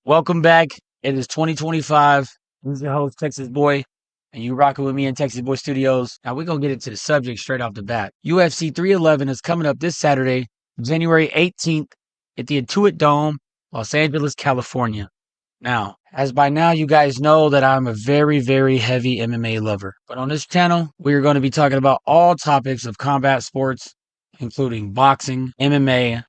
Welcome back. It is 2025. This is your host, Texas Boy, and you rocking with me in Texas Boy Studios. Now, we're going to get into the subject straight off the bat. UFC 311 is coming up this Saturday, January 18th, at the Intuit Dome, Los Angeles, California. Now, as by now you guys know that I'm a very, very heavy MMA lover. But on this channel, we are going to be talking about all topics of combat sports, including boxing, MMA,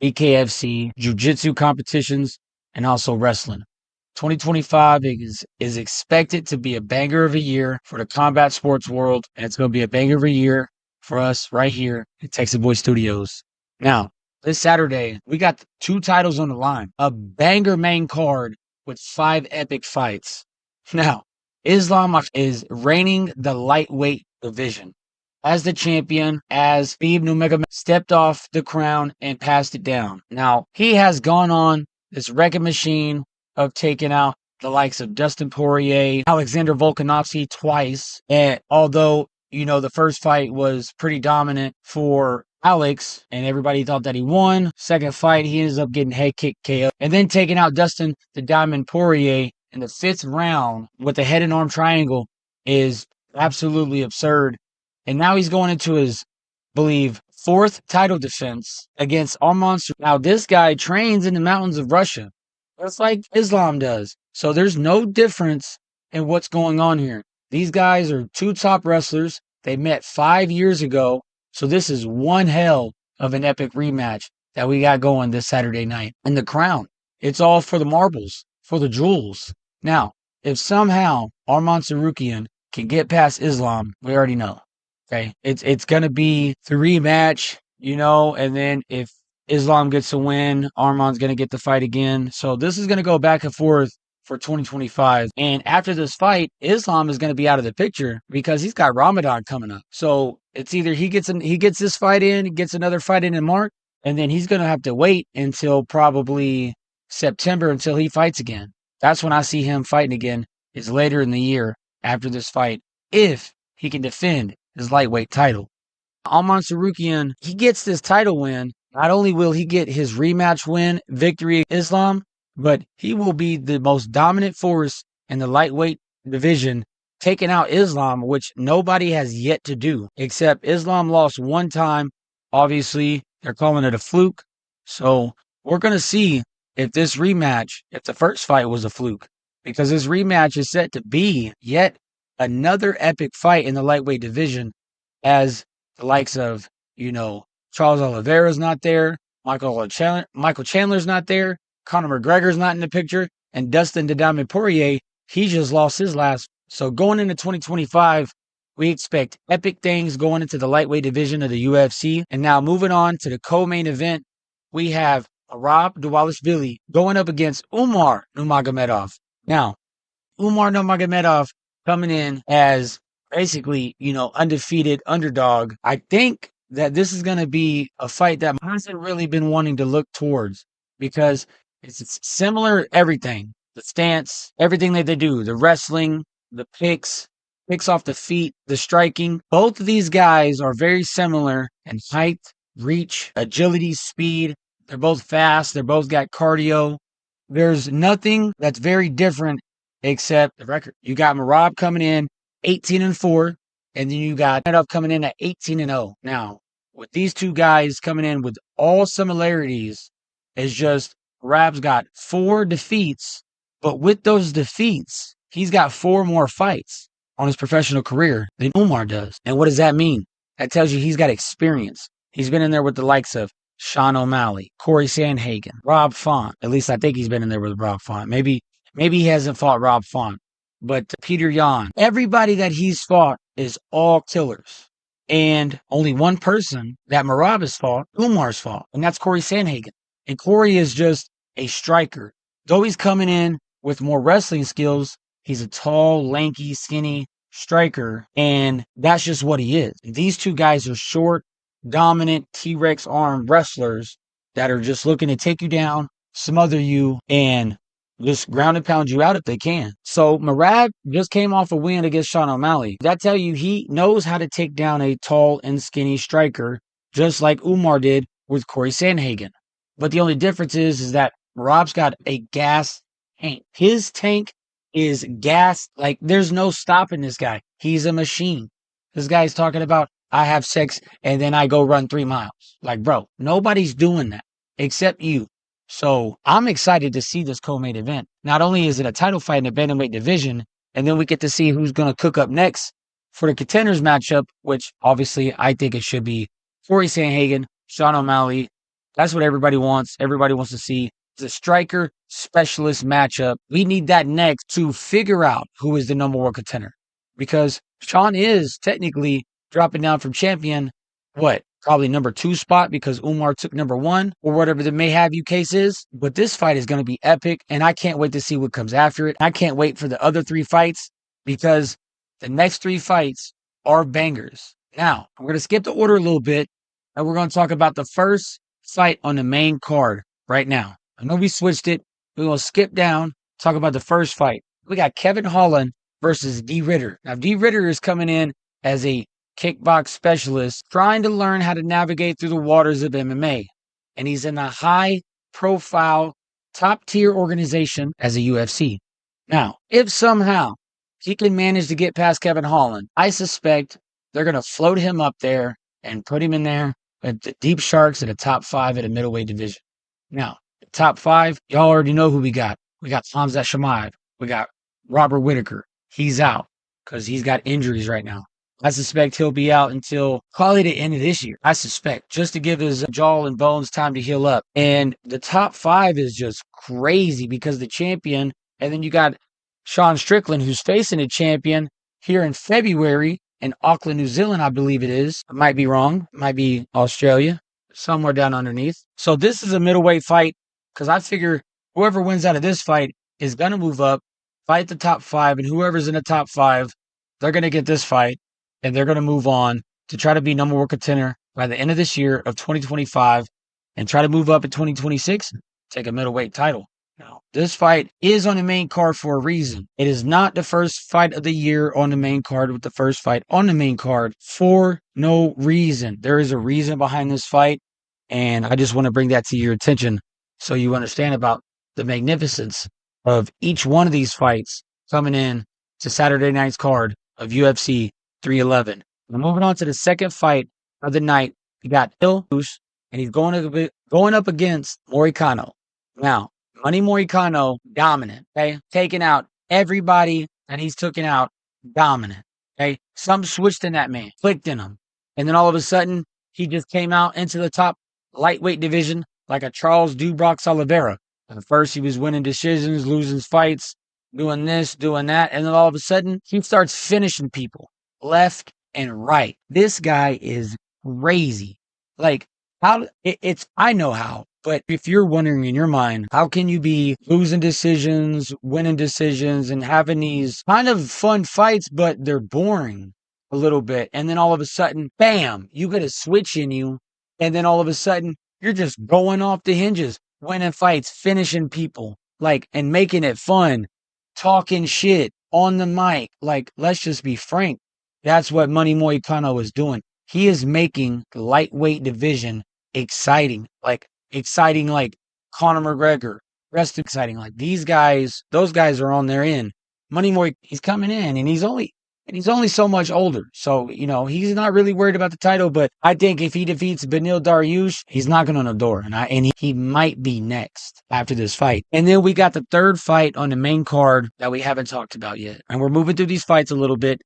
BKFC, jiu-jitsu competitions, and also wrestling. 2025 is expected to be a banger of a year for the combat sports world, and it's going to be a banger of a year for us right here at Texas Boy Studios. Now, this Saturday, we got 2 titles on the line, a banger main card with 5 epic fights. Now, Islam is reigning the lightweight division. As the champion, as Khabib Nurmagomedov stepped off the crown and passed it down. Now, he has gone on this wrecking machine of taking out the likes of Dustin Poirier, Alexander Volkanovski twice. And although, the first fight was pretty dominant for Alex and everybody thought that he won, second fight, he ends up getting head kick KO. And then taking out Dustin the Diamond Poirier in the 5th round with the head and arm triangle is absolutely absurd. And now he's going into his, believe, 4th title defense against Arman. Now, this guy trains in the mountains of Russia, just like Islam does. So there's no difference in what's going on here. These guys are 2 top wrestlers. They met 5 years ago. So this is one hell of an epic rematch that we got going this Saturday night. And the crown, it's all for the marbles, for the jewels. Now, if somehow Arman Tsarukyan can get past Islam, we already know. Okay, it's going to be the rematch, and then if Islam gets a win, Arman's going to get the fight again. So this is going to go back and forth for 2025. And after this fight, Islam is going to be out of the picture because he's got Ramadan coming up. So it's either he gets this fight in, gets another fight in March, and then he's going to have to wait until probably September until he fights again. That's when I see him fighting again, is later in the year after this fight, if he can defend his lightweight title. Arman Tsarukyan, he gets this title win. Not only will he get his rematch win, victory Islam, but he will be the most dominant force in the lightweight division, taking out Islam, which nobody has yet to do, except Islam lost one time. Obviously, they're calling it a fluke. So we're going to see if this rematch, if the first fight was a fluke, because this rematch is set to be yet another epic fight in the lightweight division, as the likes of, Charles Oliveira's not there, Michael Chandler's not there, Conor McGregor's not in the picture, and Dustin the Diamond Poirier, he just lost his last. So going into 2025, we expect epic things going into the lightweight division of the UFC. And now moving on to the co-main event, we have Merab Dvalishvili going up against Umar Nurmagomedov. Now, Umar Nurmagomedov coming in as basically, undefeated underdog. I think that this is going to be a fight that hasn't really been wanting to look towards because it's similar everything. The stance, everything that they do, the wrestling, the picks off the feet, the striking. Both of these guys are very similar in height, reach, agility, speed. They're both fast. They're both got cardio. There's nothing that's very different except the record. You got Merab coming in 18-4, and then you got Nurmagomedov coming in at 18-0. Now, with these 2 guys coming in with all similarities, it's just Merab's got 4 defeats, but with those defeats, he's got 4 more fights on his professional career than Umar does. And what does that mean? That tells you he's got experience. He's been in there with the likes of Sean O'Malley, Corey Sandhagen, Rob Font. At least I think he's been in there with Rob Font. Maybe he hasn't fought Rob Font, but Peter Yan. Everybody that he's fought is all killers. And only one person that Merab has fought, Umar's fought, and that's Corey Sandhagen. And Corey is just a striker. Though he's coming in with more wrestling skills, he's a tall, lanky, skinny striker, and that's just what he is. These 2 guys are short, dominant T-Rex arm wrestlers that are just looking to take you down, smother you, and just ground and pound you out if they can. So Merab just came off a win against Sean O'Malley. That tell you he knows how to take down a tall and skinny striker, just like Umar did with Corey Sandhagen. But the only difference is that Merab's got a gas tank. His tank is gas. Like, there's no stopping this guy. He's a machine. This guy's talking about, I have sex and then I go run 3 miles. Like, bro, nobody's doing that except you. So I'm excited to see this co-main event. Not only is it a title fight in the bantamweight division, and then we get to see who's going to cook up next for the contenders matchup, which obviously I think it should be Corey Sandhagen, Sean O'Malley. That's what everybody wants. Everybody wants to see the striker specialist matchup. We need that next to figure out who is the number one contender, because Sean is technically dropping down from champion. What? Probably number 2 spot because Umar took number 1 or whatever the may have you case is. But this fight is going to be epic, and I can't wait to see what comes after it. I can't wait for the other 3 fights because the next 3 fights are bangers. Now, we're going to skip the order a little bit, and we're going to talk about the first fight on the main card right now. I know we switched it. We're going to skip down, talk about the first fight. We got Kevin Holland versus D. Ritter. Now, D. Ritter is coming in as a kickbox specialist trying to learn how to navigate through the waters of MMA. And he's in a high-profile, top-tier organization as a UFC. Now, if somehow he can manage to get past Kevin Holland, I suspect they're going to float him up there and put him in there with the deep sharks at the top 5 at a middleweight division. Now, the top 5, y'all already know who we got. We got Hamzat Chimaev. We got Robert Whittaker. He's out because he's got injuries right now. I suspect he'll be out until probably the end of this year. I suspect, just to give his jaw and bones time to heal up. And the top 5 is just crazy because the champion, and then you got Sean Strickland, who's facing a champion here in February in Auckland, New Zealand, I believe it is. I might be wrong. It might be Australia, somewhere down underneath. So this is a middleweight fight because I figure whoever wins out of this fight is going to move up, fight the top 5, and whoever's in the top 5, they're going to get this fight. And they're going to move on to try to be number 1 contender by the end of this year of 2025 and try to move up in 2026, take a middleweight title. Now, this fight is on the main card for a reason. It is not the first fight of the year on the main card with the first fight on the main card for no reason. There is a reason behind this fight, and I just want to bring that to your attention so you understand about the magnificence of each one of these fights coming in to Saturday night's card of UFC 311. Now, moving on to the second fight of the night, we got Il Bruce, and he's going up against Morikano. Now, Money Morikano, dominant, okay? Taking out everybody that he's taken out, dominant, okay? Some switched in that man, clicked in him. And then all of a sudden, he just came out into the top lightweight division like a Charles Dubrox Oliveira. At first, he was winning decisions, losing fights, doing this, doing that. And then all of a sudden, he starts finishing people left and right. This guy is crazy. Like, I know how, but if you're wondering in your mind, how can you be losing decisions, winning decisions, and having these kind of fun fights, but they're boring a little bit. And then all of a sudden, bam, you get a switch in you. And then all of a sudden, you're just going off the hinges, winning fights, finishing people, like, and making it fun, talking shit on the mic. Like, let's just be frank. That's what Money Moicano is doing. He is making the lightweight division exciting like Conor McGregor. Rest exciting. Like these guys, those guys are on their end. Money Moy, he's coming in and he's only so much older. So, you know, he's not really worried about the title, but I think if he defeats Beneil Dariush, he's knocking on the door. And he might be next after this fight. And then we got the third fight on the main card that we haven't talked about yet. And we're moving through these fights a little bit.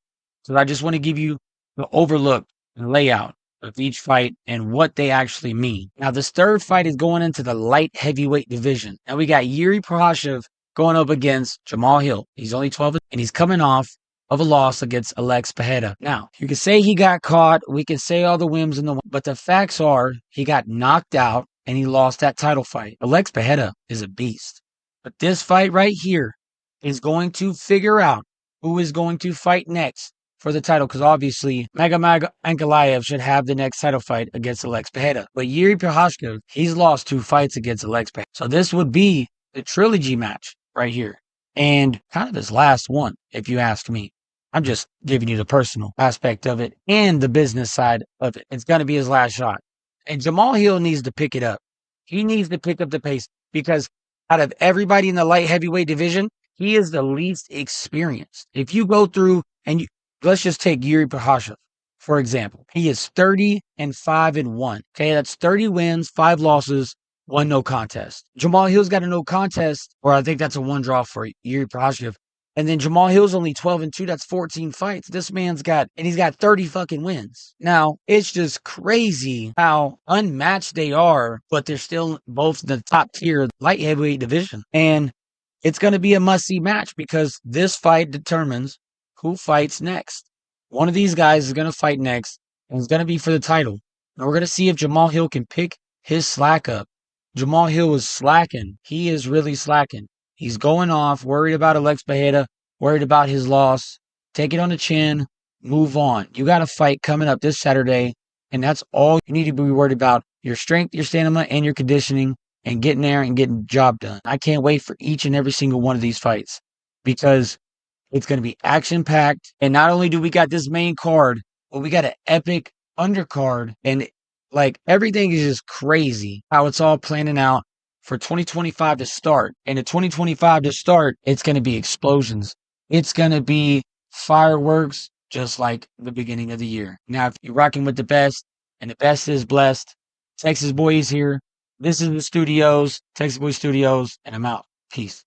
So I just want to give you the overlook and layout of each fight and what they actually mean. Now, this third fight is going into the light heavyweight division. And we got Yuri Prohaska going up against Jamal Hill. He's only 12 and he's coming off of a loss against Alex Pereira. Now, you can say he got caught. We can say all the whims and but the facts are he got knocked out and he lost that title fight. Alex Pereira is a beast. But this fight right here is going to figure out who is going to fight next for the title, because obviously Magomed Ankalaev should have the next title fight against Alex Pereira. But Yuri Prohaska, he's lost 2 fights against Alex Pereira. So this would be the trilogy match right here. And kind of his last one, if you ask me. I'm just giving you the personal aspect of it and the business side of it. It's going to be his last shot. And Jamal Hill needs to pick it up. He needs to pick up the pace because Out of everybody in the light heavyweight division, he is the least experienced. If you go through and let's just take Yuri Prohaska, for example. He is 30-5-1. Okay, that's 30 wins, 5 losses, 1 no contest. Jamal Hill's got a no contest, or I think that's a 1 draw for Yuri Prohaska. And then Jamal Hill's only 12-2. That's 14 fights. This man's he's got 30 fucking wins. Now, it's just crazy how unmatched they are, but they're still both the top tier light heavyweight division. And it's going to be a must-see match because this fight determines who fights next. One of these guys is going to fight next, and it's going to be for the title. And we're going to see if Jamal Hill can pick his slack up. Jamal Hill is slacking. He is really slacking. He's going off, worried about Alex Bejeda, worried about his loss. Take it on the chin, move on. You got a fight coming up this Saturday, and that's all you need to be worried about. Your strength, your stamina, and your conditioning, and getting there and getting the job done. I can't wait for each and every single one of these fights because it's going to be action-packed. And not only do we got this main card, but we got an epic undercard. And like everything is just crazy how it's all planning out for 2025 to start. And in 2025 to start, it's going to be explosions. It's going to be fireworks just like the beginning of the year. Now, if you're rocking with the best and the best is blessed, Texas Boy is here. This is the studios, Texas Boy Studios, and I'm out. Peace.